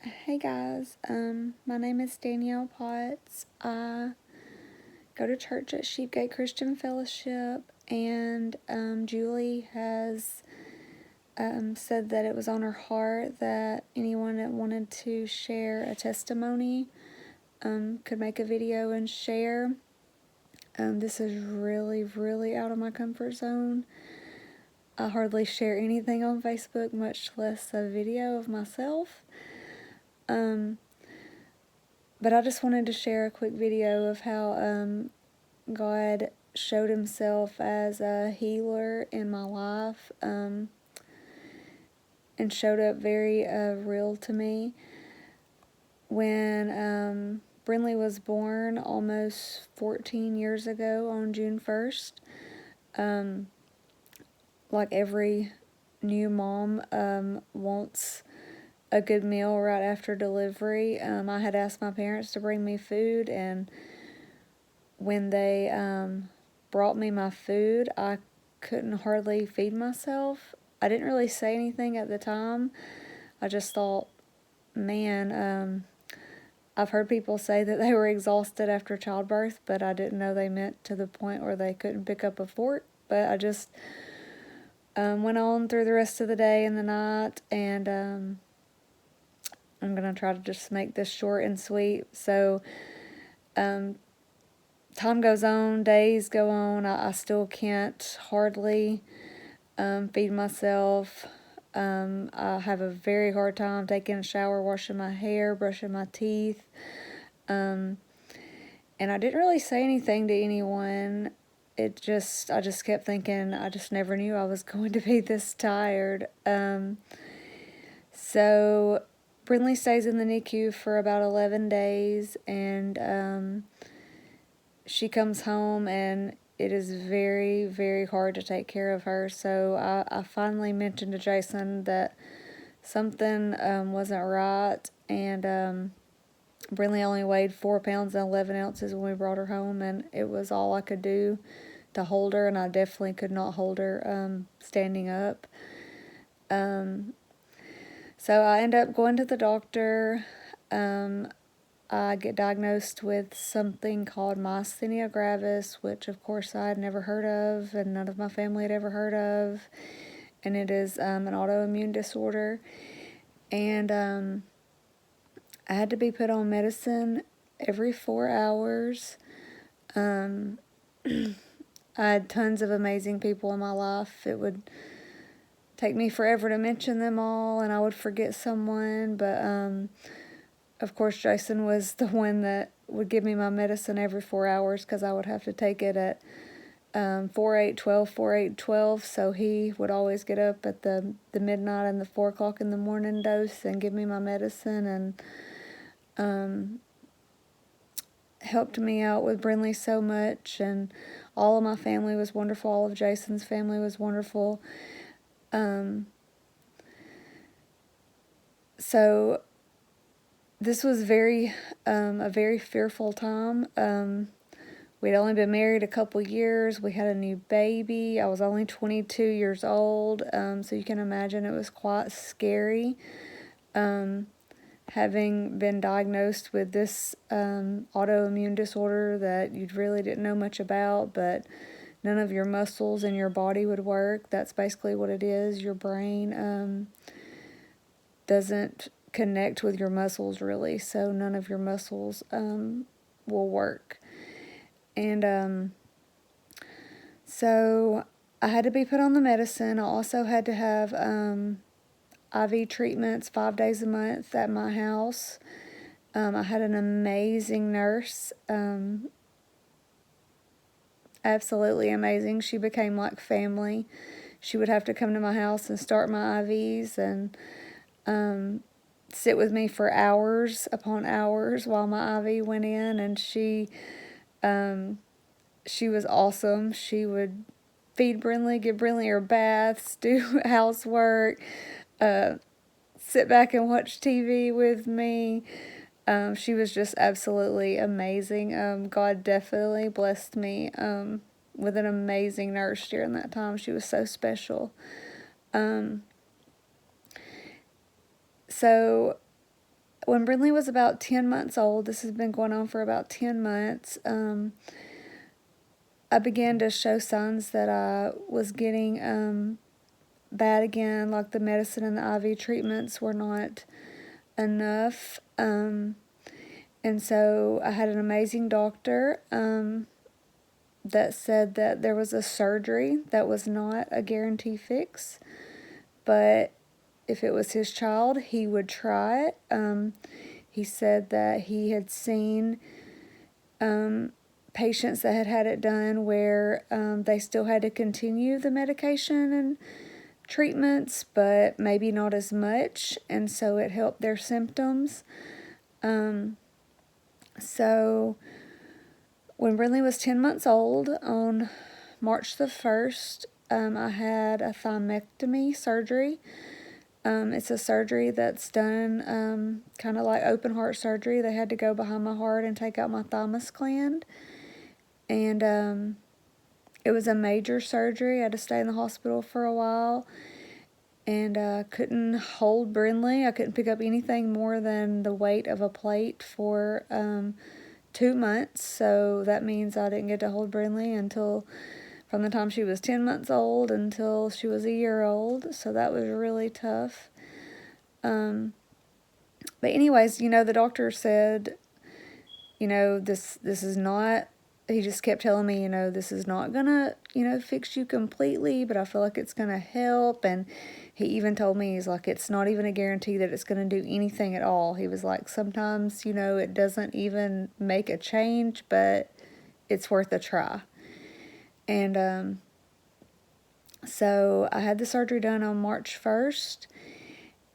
Hey guys, my name is Danielle Potts. I go to church at Sheepgate Christian Fellowship, and Julie has said that it was on her heart that anyone that wanted to share a testimony could make a video and share. This is really, really out of my comfort zone. I hardly share anything on Facebook, much less a video of myself. But I just wanted to share a quick video of how God showed himself as a healer in my life and showed up very real to me. When Brinley was born almost 14 years ago on June 1st, like every new mom wants a good meal right after delivery. I had asked my parents to bring me food, and when they brought me my food, I couldn't hardly feed myself. I didn't really say anything at the time. I just thought, man, I've heard people say that they were exhausted after childbirth, but I didn't know they meant to the point where they couldn't pick up a fork. But I just went on through the rest of the day and the night, and I'm going to try to just make this short and sweet. So time goes on, days go on, I still can't hardly feed myself. I have a very hard time taking a shower, washing my hair, brushing my teeth. And I didn't really say anything to anyone. I just kept thinking, I just never knew I was going to be this tired. So Brinley stays in the NICU for about 11 days, and she comes home, and it is very, very hard to take care of her. So I finally mentioned to Jason that something wasn't right, and Brinley only weighed 4 pounds and 11 ounces when we brought her home, and it was all I could do to hold her, and I definitely could not hold her standing up. So I end up going to the doctor. I get diagnosed with something called myasthenia gravis, which of course I had never heard of and none of my family had ever heard of. And it is an autoimmune disorder. And I had to be put on medicine every 4 hours. I had tons of amazing people in my life. It would take me forever to mention them all, and I would forget someone, but of course Jason was the one that would give me my medicine every 4 hours, because I would have to take it at 4, 8, 12, 4, 8, 12, so he would always get up at the midnight and the 4 o'clock in the morning dose and give me my medicine, and helped me out with Brinley so much. And all of my family was wonderful. All of Jason's family was wonderful. So this was a very fearful time. We'd only been married a couple years. We had a new baby. I was only 22 years old, so you can imagine it was quite scary. Having been diagnosed with this autoimmune disorder that you really didn't know much about, but none of your muscles in your body would work. That's basically what it is. Your brain doesn't connect with your muscles really, so none of your muscles will work. And so I had to be put on the medicine. I also had to have IV treatments 5 days a month at my house. I had an amazing nurse, absolutely amazing. She became like family. She would have to come to my house and start my IVs and sit with me for hours upon hours while my IV went in, and she was awesome. She would feed Brinley, give Brinley her baths, do housework, sit back and watch TV with me. She was just absolutely amazing. God definitely blessed me with an amazing nurse during that time. She was so special. So when Brindley was about 10 months old, this has been going on for about 10 months, I began to show signs that I was getting bad again, like the medicine and the IV treatments were not enough. And so I had an amazing doctor that said that there was a surgery that was not a guarantee fix, but if it was his child, he would try it. He said that he had seen patients that had had it done where they still had to continue the medication and treatments, but maybe not as much, and so it helped their symptoms. So when Brindley was 10 months old, on March the 1st, I had a thymectomy surgery. It's a surgery that's done kind of like open heart surgery. They had to go behind my heart and take out my thymus gland. And it was a major surgery. I had to stay in the hospital for a while. And I couldn't hold Brindley. I couldn't pick up anything more than the weight of a plate for 2 months. So that means I didn't get to hold Brindley until from the time she was 10 months old until she was a year old. So that was really tough. But anyways, the doctor said, this is not, he just kept telling me, this is not gonna, fix you completely, but I feel like it's gonna help. And he even told me, he's like, it's not even a guarantee that it's gonna do anything at all. He was like, sometimes, it doesn't even make a change, but it's worth a try. And so I had the surgery done on March 1st.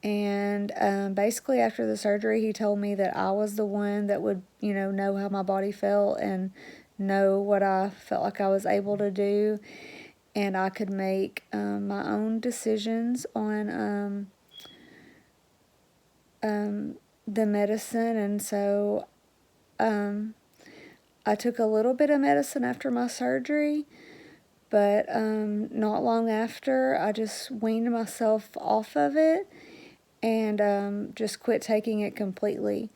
And basically after the surgery, he told me that I was the one that would, know how my body felt and know what I felt like I was able to do. And I could make my own decisions on the medicine. And so I took a little bit of medicine after my surgery. But not long after, I just weaned myself off of it and just quit taking it completely.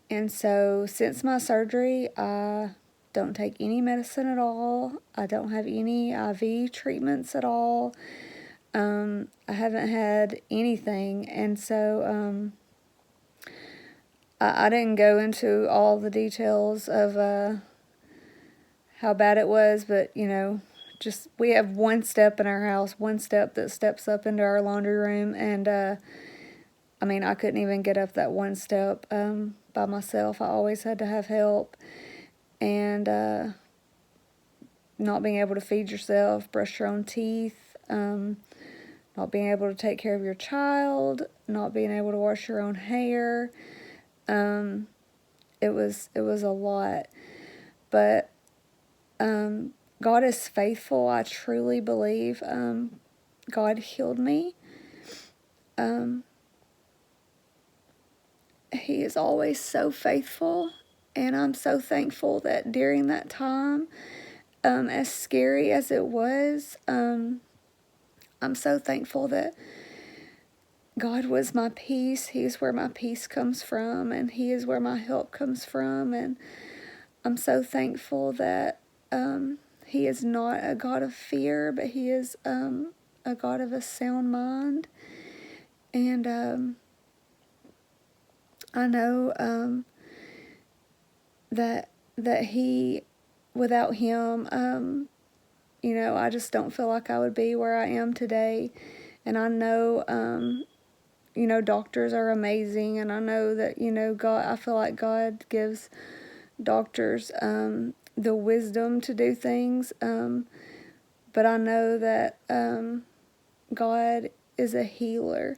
And so since my surgery, I don't take any medicine at all. I don't have any IV treatments at all. I haven't had anything. And so I didn't go into all the details of how bad it was, but, just we have one step in our house, one step that steps up into our laundry room, and I couldn't even get up that one step by myself. I always had to have help. And not being able to feed yourself, brush your own teeth, not being able to take care of your child, not being able to wash your own hair. It was a lot. But God is faithful. I truly believe God healed me. He is always so faithful, and I'm so thankful that during that time, as scary as it was, I'm so thankful that God was my peace. He is where my peace comes from, and He is where my help comes from. And I'm so thankful that He is not a God of fear, but He is a God of a sound mind. And I know that He, without Him, I just don't feel like I would be where I am today. And I know, doctors are amazing, and I know that, God, I feel like God gives doctors the wisdom to do things, but I know that God is a healer.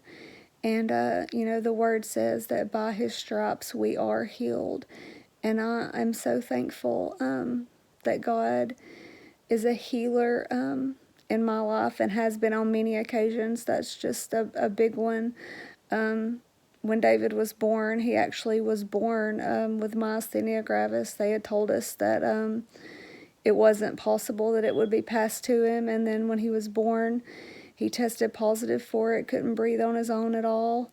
And, the word says that by His stripes we are healed. And I'm so thankful that God is a healer in my life and has been on many occasions. That's just a big one. When David was born, he actually was born with myasthenia gravis. They had told us that it wasn't possible that it would be passed to him. And then when he was born, he tested positive for it, couldn't breathe on his own at all.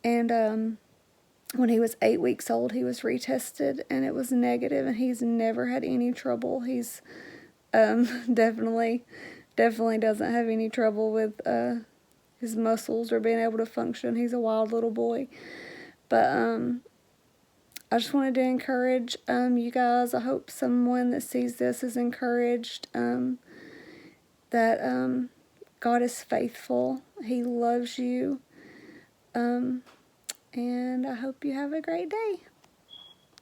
And when he was 8 weeks old, he was retested and it was negative, and he's never had any trouble. He's definitely doesn't have any trouble with his muscles or being able to function. He's a wild little boy. But I just wanted to encourage you guys. I hope someone that sees this is encouraged that God is faithful. He loves you. And I hope you have a great day.